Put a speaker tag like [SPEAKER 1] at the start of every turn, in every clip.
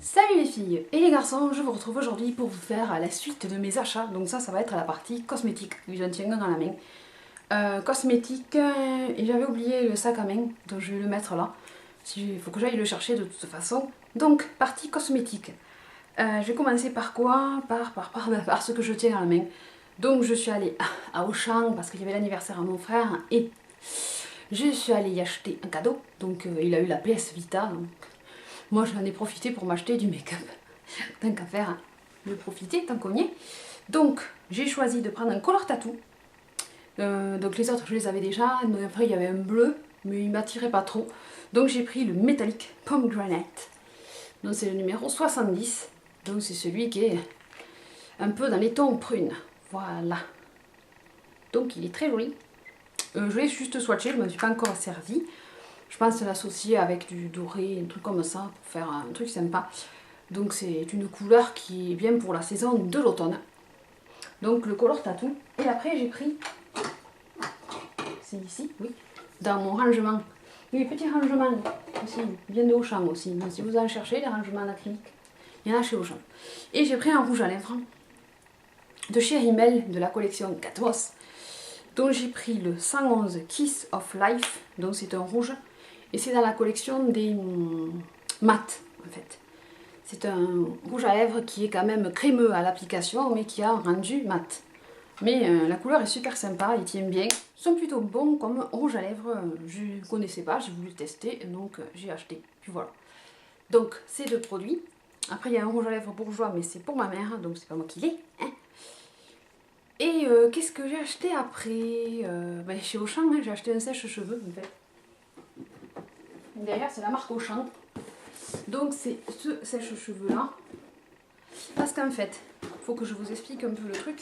[SPEAKER 1] Salut les filles et les garçons, je vous retrouve aujourd'hui pour vous faire la suite de mes achats. Donc ça va être la partie cosmétique, oui j'en tiens un dans la main. Cosmétique, et j'avais oublié le sac à main, donc je vais le mettre là. Il faut que j'aille le chercher de toute façon. Donc, partie cosmétique. Je vais commencer par quoi? Par ce que je tiens dans la main. Donc je suis allée à Auchan parce qu'il y avait l'anniversaire à mon frère et je suis allée y acheter un cadeau. Donc il a eu la PS Vita. Donc moi j'en ai profité pour m'acheter du make-up. Tant qu'à faire, de profiter tant qu'on y est. Donc j'ai choisi de prendre un color tattoo. Donc les autres je les avais déjà, mais après il y avait un bleu, mais il m'attirait pas trop. Donc j'ai pris le métallique Pomegranate. Donc c'est le numéro 70. Donc c'est celui qui est un peu dans les tons prunes. Voilà. Donc il est très joli. Je l'ai juste swatché, je ne me suis pas encore servi. Je pense l'associer avec du doré, un truc comme ça, pour faire un truc sympa. Donc c'est une couleur qui est bien pour la saison de l'automne. Donc le color tattoo. Et après j'ai pris, c'est ici, oui, dans mon rangement. Oui, petit rangement aussi, bien de Auchan aussi. Donc, si vous en cherchez, les rangements d'acrylique, il y en a chez Auchan. Et j'ai pris un rouge à lèvres de chez Rimmel de la collection Catmos. Donc j'ai pris le 111 Kiss of Life, donc c'est un rouge. Et c'est dans la collection des mat en fait. C'est un rouge à lèvres qui est quand même crémeux à l'application mais qui a rendu mat. Mais la couleur est super sympa, il tient bien. Ils sont plutôt bons comme rouge à lèvres, je ne connaissais pas, j'ai voulu le tester donc j'ai acheté. Puis voilà. Donc ces deux produits. Après il y a un rouge à lèvres bourgeois mais c'est pour ma mère donc c'est pas moi qui l'ai. Hein. Et qu'est-ce que j'ai acheté après chez Auchan, hein, j'ai acheté un sèche-cheveux en fait. D'ailleurs c'est la marque Auchan. Donc c'est ce sèche-cheveux là. Parce qu'en fait, il faut que je vous explique un peu le truc.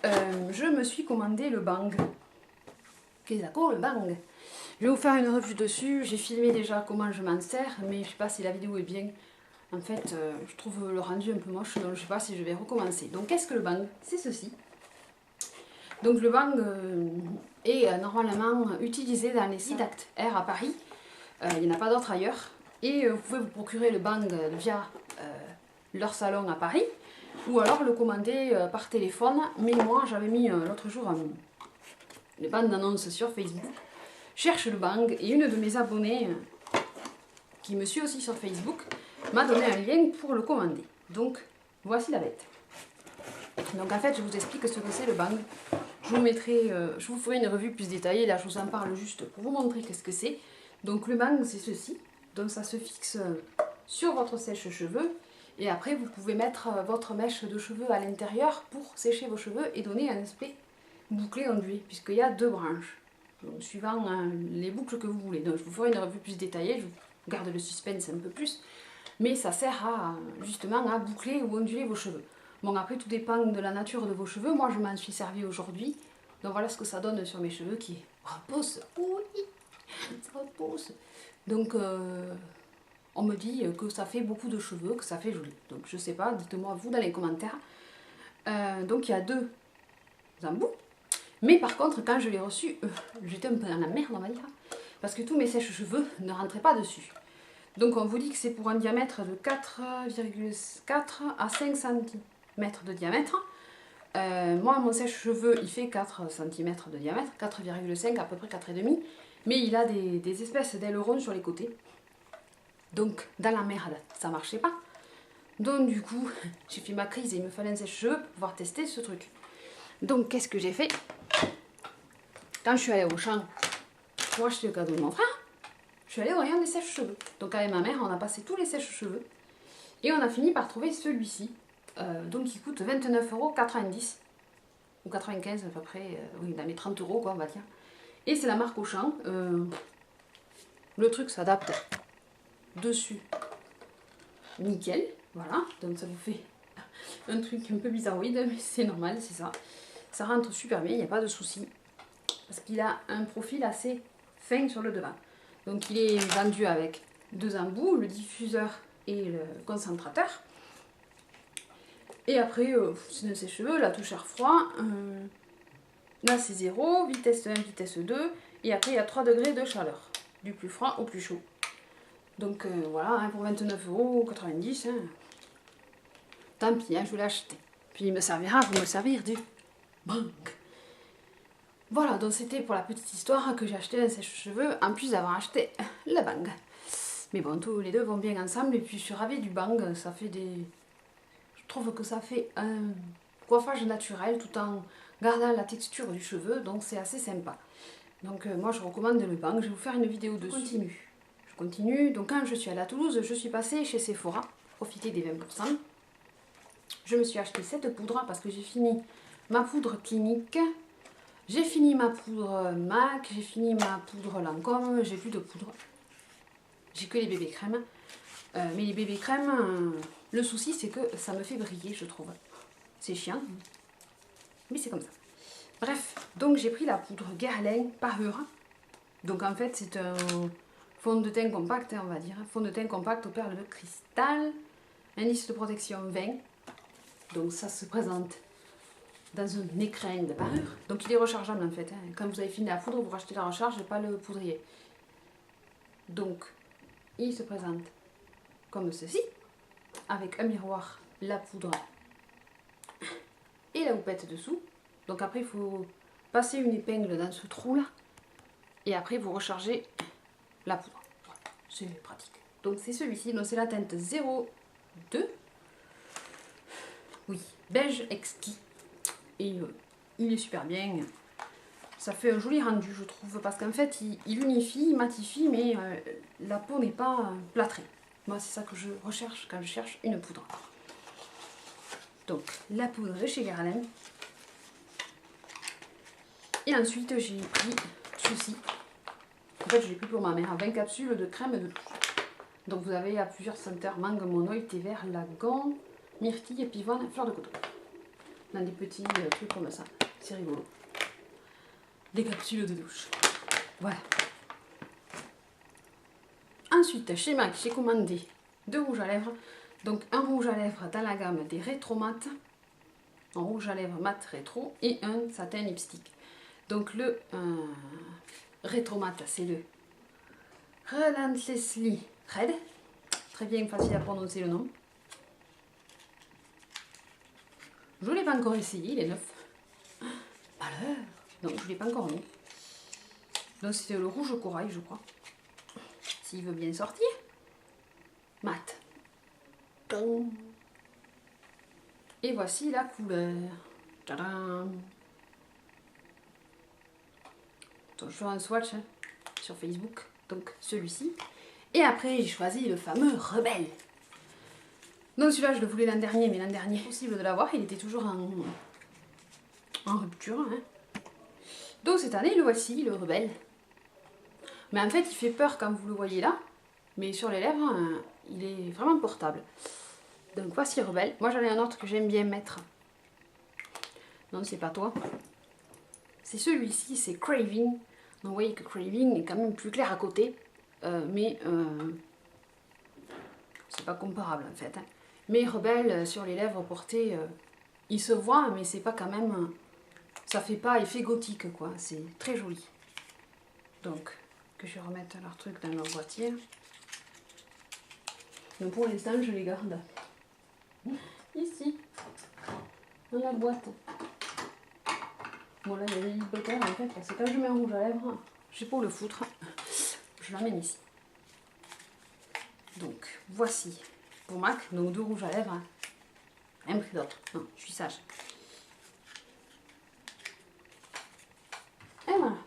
[SPEAKER 1] Je me suis commandé le Bang. Qu'est-ce que le Bang? Je vais vous faire une revue dessus. J'ai filmé déjà comment je m'en sers, mais je sais pas si la vidéo est bien. En fait, je trouve le rendu un peu moche, donc je sais pas si je vais recommencer. Donc qu'est-ce que le Bang? C'est ceci. Donc le Bang est normalement utilisé dans les sites Air à Paris. Il n'y en a pas d'autres ailleurs. Et vous pouvez vous procurer le Bang via leur salon à Paris. Ou alors le commander par téléphone. Mais moi j'avais mis l'autre jour les bandes d'annonces sur Facebook. Cherche le Bang et une de mes abonnées qui me suit aussi sur Facebook m'a donné un lien pour le commander. Donc voici la bête. Donc en fait je vous explique ce que c'est le Bang. Je vous ferai une revue plus détaillée, là je vous en parle juste pour vous montrer qu'est-ce que c'est. Donc le Bang c'est ceci, donc ça se fixe sur votre sèche-cheveux et après vous pouvez mettre votre mèche de cheveux à l'intérieur pour sécher vos cheveux et donner un aspect bouclé ondulé puisqu'il y a deux branches, donc, suivant les boucles que vous voulez. Donc je vous ferai une revue plus détaillée, je vous garde le suspense un peu plus, mais ça sert justement à boucler ou onduler vos cheveux. Bon après tout dépend de la nature de vos cheveux, moi je m'en suis servi aujourd'hui, donc voilà ce que ça donne sur mes cheveux qui repoussent, oui, ça repousse. Donc on me dit que ça fait beaucoup de cheveux, que ça fait joli, donc je sais pas, dites-moi vous dans les commentaires. Donc il y a deux embouts, mais par contre quand je l'ai reçu, j'étais un peu dans la merde on va dire, parce que tous mes sèche-cheveux ne rentraient pas dessus. Donc on vous dit que c'est pour un diamètre de 4,4 à 5 cm de diamètre. Moi mon sèche-cheveux il fait 4 cm de diamètre, 4,5 à peu près 4,5, mais il a des espèces d'ailerons sur les côtés. Donc dans la merde ça marchait pas. Donc du coup j'ai fait ma crise et il me fallait un sèche-cheveux pour pouvoir tester ce truc. Donc qu'est-ce que j'ai fait? Quand je suis allée au champ, moi je fais le cadeau de mon frère. Je suis allée au rayon des sèche-cheveux. Donc avec ma mère, on a passé tous les sèche-cheveux. Et on a fini par trouver celui-ci. Donc il coûte 29,90 € ou 95 à peu près, oui, dans les 30 € quoi on va dire. Et c'est la marque Auchan. Le truc s'adapte dessus. Nickel, voilà. Donc ça vous fait un truc un peu bizarroïde, mais c'est normal, c'est ça. Ça rentre super bien, il n'y a pas de souci. Parce qu'il a un profil assez fin sur le devant. Donc il est vendu avec deux embouts, le diffuseur et le concentrateur. Et après, c'est un sèche-cheveux, la touche air froid. Là c'est 0, vitesse 1, vitesse 2. Et après il y a 3 degrés de chaleur, du plus froid au plus chaud. Donc voilà, hein, pour 29,90 €, hein. Tant pis, hein, je l'ai acheté. Puis il me servira pour me servir du bang. Voilà, donc c'était pour la petite histoire que j'ai acheté un sèche-cheveux, en plus d'avoir acheté le bang. Mais bon, tous les deux vont bien ensemble, et puis je suis ravie du bang, ça fait des... Je trouve que ça fait un coiffage naturel tout en gardant la texture du cheveu, donc c'est assez sympa. Donc moi je recommande le bang, je vais vous faire une vidéo dessus. Je continue, donc quand je suis allée à Toulouse, je suis passée chez Sephora, profiter des 20%. Je me suis acheté cette poudre parce que j'ai fini ma poudre clinique, j'ai fini ma poudre MAC, j'ai fini ma poudre Lancôme, j'ai plus de poudre. J'ai que les bébés crèmes. Mais les bébés crèmes, le souci c'est que ça me fait briller, je trouve. C'est chiant, mais c'est comme ça. Bref, donc j'ai pris la poudre Guerlain Parure. Donc en fait c'est un fond de teint compact, hein, on va dire. Fond de teint compact aux perles de cristal. Indice de protection 20. Donc ça se présente dans un écrin de parure. Donc il est rechargeable en fait. Hein. Quand vous avez fini la poudre, vous rachetez la recharge et pas le poudrier. Donc il se présente comme ceci, avec un miroir, la poudre et la houppette dessous. Donc après il faut passer une épingle dans ce trou là et après vous rechargez la poudre. Voilà, c'est pratique. Donc c'est celui-ci, donc c'est la teinte 02. Oui, beige exquis. Et il est super bien. Ça fait un joli rendu je trouve, parce qu'en fait il unifie, il matifie, mais la peau n'est pas plâtrée. Moi c'est ça que je recherche quand je cherche une poudre. Donc la poudre de chez Guerlain. Et ensuite j'ai pris ceci. En fait je l'ai pris pour ma mère, 20 capsules de crème de douche. Donc vous avez à plusieurs senteurs: mangue, monoï, thé vert, lagon, myrtille, pivone, fleur de coton. Dans des petits trucs comme ça, c'est rigolo. Des capsules de douche. Voilà. Ensuite, chez MAC, j'ai commandé 2 rouges à lèvres. Donc un rouge à lèvres dans la gamme des rétro mat, un rouge à lèvres mat rétro et un satin lipstick. Donc le rétro mat, c'est le Relentlessly Red. Très bien, facile à prononcer le nom. Je ne l'ai pas encore essayé, il est neuf. Malheur. Donc je ne l'ai pas encore mis. Donc c'était le rouge corail, je crois. S'il veut bien sortir. Mat. Et voici la couleur. Tadam. Donc, je fais un swatch hein, sur Facebook. Donc celui-ci. Et après j'ai choisi le fameux Rebelle. Donc celui-là je le voulais l'an dernier, mais l'an dernier impossible de l'avoir, il était toujours en rupture. Hein. Donc cette année le voici, le Rebelle. Mais en fait il fait peur quand vous le voyez là, mais sur les lèvres hein, il est vraiment portable. Donc voici Rebelle. Moi j'en ai un autre que j'aime bien mettre. Non c'est pas toi. C'est celui-ci, c'est Craving. Donc vous voyez que Craving est quand même plus clair à côté. Mais c'est pas comparable en fait. Hein. Mais Rebelle sur les lèvres portées, il se voit, mais c'est pas quand même... ça fait pas effet gothique quoi, c'est très joli. Donc, que je vais remettre leur truc dans leur boîtier. Donc pour l'instant, je les garde ici, dans la boîte. Bon là, il y a des lipotaires en fait, parce que quand je mets un rouge à lèvres, je sais pas où le foutre, je l'amène ici. Donc, voici pour MAC, donc 2 rouges à lèvres, hein. Rien pris d'autre, non, je suis sage. Et voilà.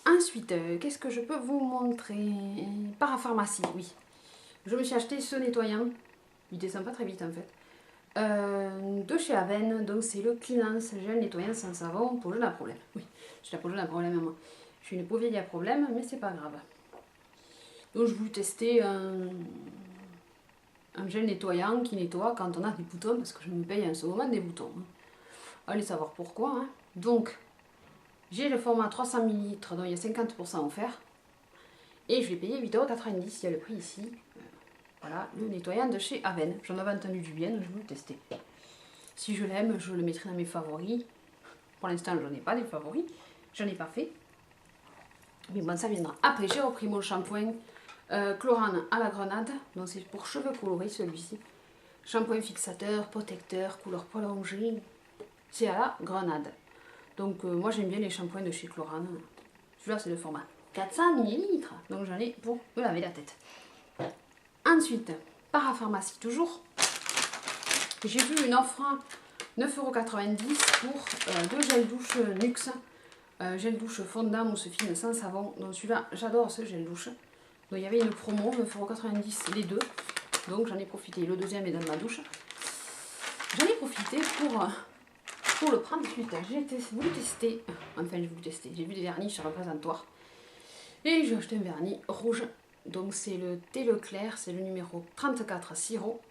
[SPEAKER 1] Ensuite, qu'est-ce que je peux vous montrer? Parapharmacie, oui. Je me suis acheté ce nettoyant. Il descend pas très vite en fait. De chez Aven, donc c'est le Cleanance gel nettoyant sans savon pour le à problème. Oui, j'ai la peau jaune à problème moi. Je suis une peau vieille à problème, mais c'est pas grave. Donc je voulais tester un gel nettoyant qui nettoie quand on a des boutons, parce que je me paye en ce moment des boutons. Allez savoir pourquoi. Hein. Donc, j'ai le format 300 ml, dont il y a 50% offert. Et je vais payer 8,90 €, il y a le prix ici. Voilà, le nettoyant de chez Aven. J'en avais entendu du bien, donc je vais le tester. Si je l'aime, je le mettrai dans mes favoris. Pour l'instant, je n'en ai pas des favoris. Je n'en ai pas fait. Mais bon, ça viendra. Après, j'ai repris mon shampoing Chlorane à la grenade, donc c'est pour cheveux colorés celui-ci. Shampoing fixateur, protecteur, couleur prolongée, c'est à la grenade. Donc moi j'aime bien les shampoings de chez Chlorane. Celui-là c'est le format 400 ml, donc j'en ai pour me laver la tête. Ensuite, parapharmacie toujours. J'ai vu une offre 9,90 € pour 2 gels douche Nuxe. Gel douche fondant mousse fine sans savon. Donc celui-là, j'adore ce gel douche. Donc il y avait une promo, 9,90 € les deux. Donc j'en ai profité. Le deuxième est dans ma douche. J'en ai profité pour le prendre suite. J'ai voulu tester. Enfin, j'ai voulu tester. J'ai vu des vernis sur le présentoir. Et j'ai acheté un vernis rouge. Donc c'est le thé Leclerc. C'est le numéro 34 sirop.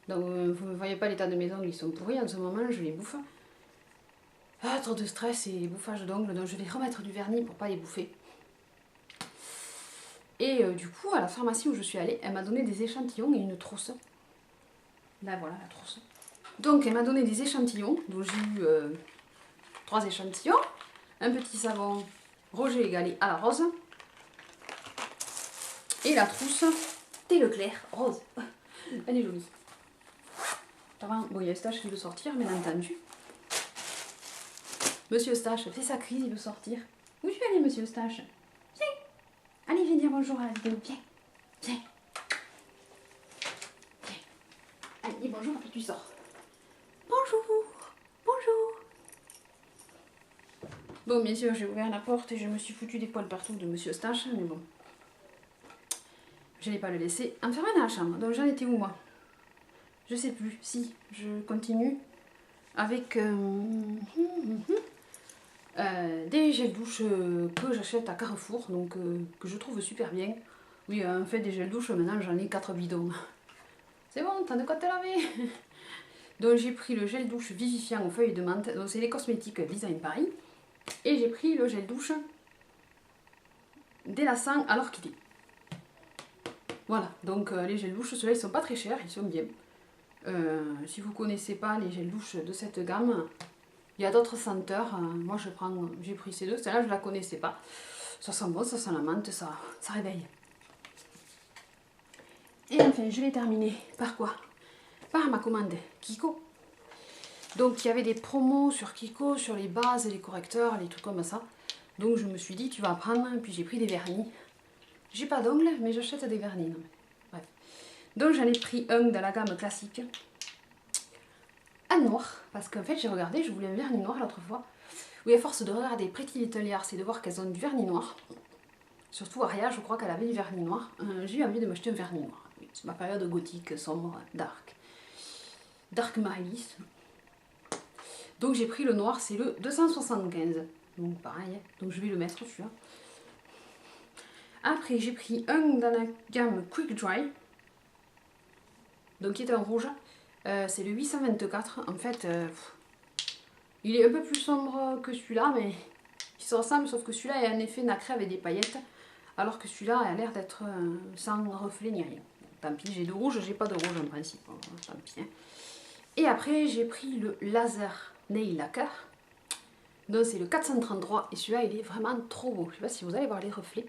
[SPEAKER 1] Donc vous ne voyez pas l'état de mes ongles, ils sont pourris en ce moment, je les bouffe. Ah, trop de stress et bouffage d'ongles, donc je vais remettre du vernis pour pas les bouffer. Et du coup, à la pharmacie où je suis allée, elle m'a donné des échantillons et une trousse. Là, voilà la trousse. Donc, elle m'a donné des échantillons. Donc, j'ai eu 3 échantillons. Un petit savon Roger et Gallet à la rose. Et la trousse thé Leclerc rose. Elle est jolie. Bon, il y a Eustache qui veut sortir, bien entendu. Monsieur Eustache fait sa crise, il veut sortir. Où tu allez, monsieur Eustache? Viens. Allez, viens dire bonjour à la vidéo. Viens. Viens. Viens. Allez, dis bonjour et tu sors. Bonjour. Bonjour. Bon, bien sûr, j'ai ouvert la porte et je me suis foutu des poils partout de monsieur Eustache, mais bon. Je n'allais pas le laisser enfermé dans la chambre. Donc, j'en étais où, moi? Je sais plus. Si, je continue avec... des gels douche que j'achète à Carrefour, donc que je trouve super bien. Oui, en fait, des gels douche, maintenant j'en ai 4 bidons. C'est bon, t'as de quoi te laver. Donc j'ai pris le gel douche vivifiant aux feuilles de menthe, donc c'est les cosmétiques Design Paris. Et j'ai pris le gel douche délassant à l'orchidée. Voilà, donc les gels douche, ceux-là ils sont pas très chers, ils sont bien. Si vous connaissez pas les gels douche de cette gamme, il y a d'autres senteurs. Moi j'ai pris ces deux, celle-là je la connaissais pas. Ça sent bon, ça sent la menthe, ça réveille. Et enfin je vais terminer par quoi? Par ma commande Kiko. Donc il y avait des promos sur Kiko, sur les bases, les correcteurs, les trucs comme ça. Donc je me suis dit tu vas prendre, puis j'ai pris des vernis. J'ai pas d'ongles mais j'achète des vernis. Non, mais... Bref. Donc j'en ai pris un dans la gamme classique. Un noir, parce qu'en fait j'ai regardé, je voulais un vernis noir l'autre fois. Oui, à force de regarder Pretty Little Liars et de voir qu'elles ont du vernis noir, surtout Aria, je crois qu'elle avait du vernis noir, j'ai eu envie de m'acheter un vernis noir. C'est ma période gothique, sombre, dark. Dark Marylis. Donc j'ai pris le noir, c'est le 275. Donc pareil, donc je vais le mettre celui-là. Après j'ai pris un dans la gamme Quick Dry, donc qui est en rouge. C'est le 824. En fait, il est un peu plus sombre que celui-là, mais il se ressemble, sauf que celui-là est en effet nacré avec des paillettes, alors que celui-là a l'air d'être sans reflet ni rien. Tant pis, j'ai de rouge, j'ai pas de rouge en principe. Tant pis. Hein. Et après, j'ai pris le Laser Nail Lacquer. Donc c'est le 433 et celui-là il est vraiment trop beau. Je sais pas si vous allez voir les reflets.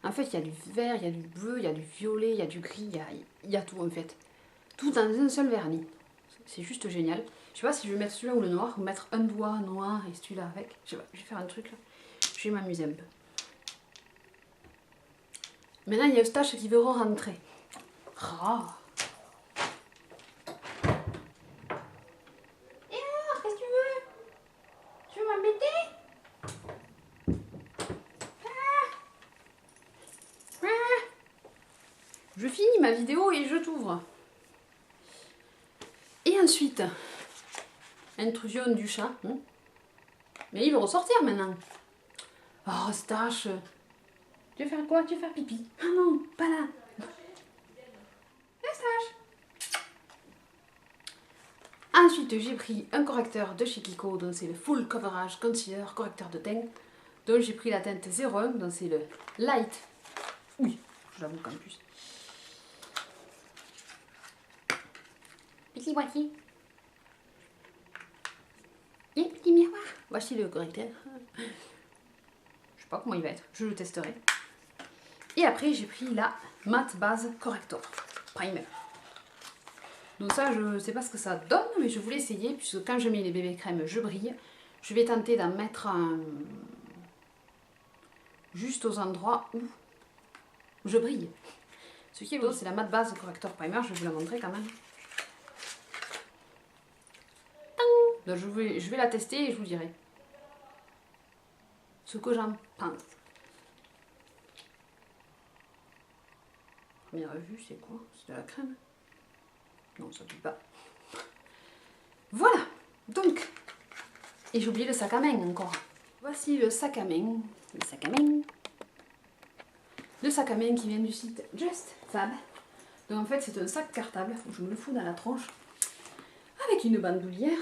[SPEAKER 1] En fait, il y a du vert, il y a du bleu, il y a du violet, il y a du gris, il y a tout en fait. Tout dans un seul vernis. C'est juste génial. Je sais pas si je vais mettre celui-là ou le noir, ou mettre un doigt noir et celui-là avec. Je sais pas, je vais faire un truc là. Je vais m'amuser un peu. Maintenant, il y a Eustache qui veut rentrer. Ah. Et alors, qu'est-ce que tu veux? Tu veux m'embêter? Je finis ma vidéo et je t'ouvre. Et ensuite, intrusion du chat. Hein, mais il veut ressortir maintenant. Oh, Eustache. Tu veux faire quoi? Tu veux faire pipi? Ah non, pas là. Eustache. Ensuite, j'ai pris un correcteur de chez Kiko, donc c'est le Full Coverage Concealer, correcteur de teint. Donc j'ai pris la teinte 01, donc c'est le Light. Oui, je l'avoue qu'en plus. Petit boîtier. Et petit miroir. Voici le correcteur. Je sais pas comment il va être, je le testerai. Et après j'ai pris la Matte Base Corrector Primer. Donc ça je sais pas ce que ça donne, mais je voulais essayer puisque quand je mets les bébés crèmes je brille. Je vais tenter d'en mettre un juste aux endroits où je brille. Ce qui est beau, c'est la Matte Base Corrector Primer, je vais vous la montrer quand même. Donc je vais la tester et je vous dirai ce que j'en pense. Première vue, c'est quoi? C'est de la crème? Non, ça pue pas. Voilà, donc, et j'ai oublié le sac à main encore. Voici le sac à main, le sac à main. Le sac à main qui vient du site Just Fab. Donc en fait c'est un sac cartable, je me le fous dans la tronche, avec une bandoulière,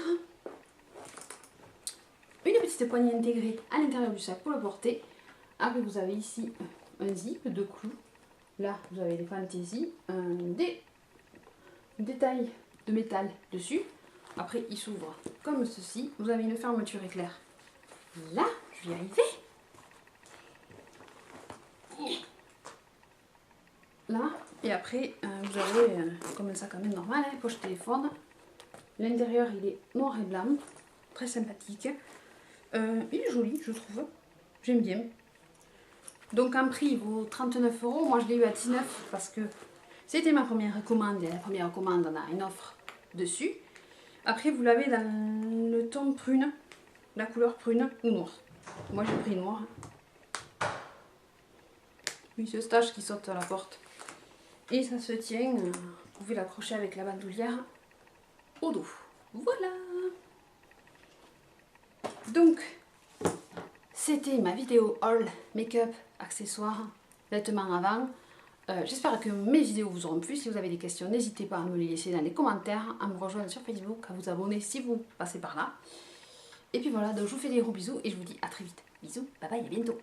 [SPEAKER 1] une petite poignée intégrée à l'intérieur du sac pour le porter. Après vous avez ici un zip, deux clous, là vous avez les fantaisies, des détails de métal dessus. Après il s'ouvre comme ceci, vous avez une fermeture éclair. Là, je vais y arriver. Là, et après vous avez comme un sac à main normal, hein, poche téléphone. L'intérieur il est noir et blanc, très sympathique. Il est joli, je trouve, j'aime bien. Donc en prix il vaut 39 €, moi je l'ai eu à 19 parce que c'était ma première commande et la première commande on a une offre dessus. Après vous l'avez dans le ton prune, la couleur prune ou noir. Moi j'ai pris noir. Oui, ce stage qui saute à la porte. Et ça se tient, vous pouvez l'accrocher avec la bandoulière au dos. Voilà. Donc, c'était ma vidéo haul make-up, accessoires, vêtements avant. J'espère que mes vidéos vous auront plu. Si vous avez des questions, n'hésitez pas à me les laisser dans les commentaires, à me rejoindre sur Facebook, à vous abonner si vous passez par là. Et puis voilà, donc je vous fais des gros bisous et je vous dis à très vite. Bisous, bye bye, à bientôt.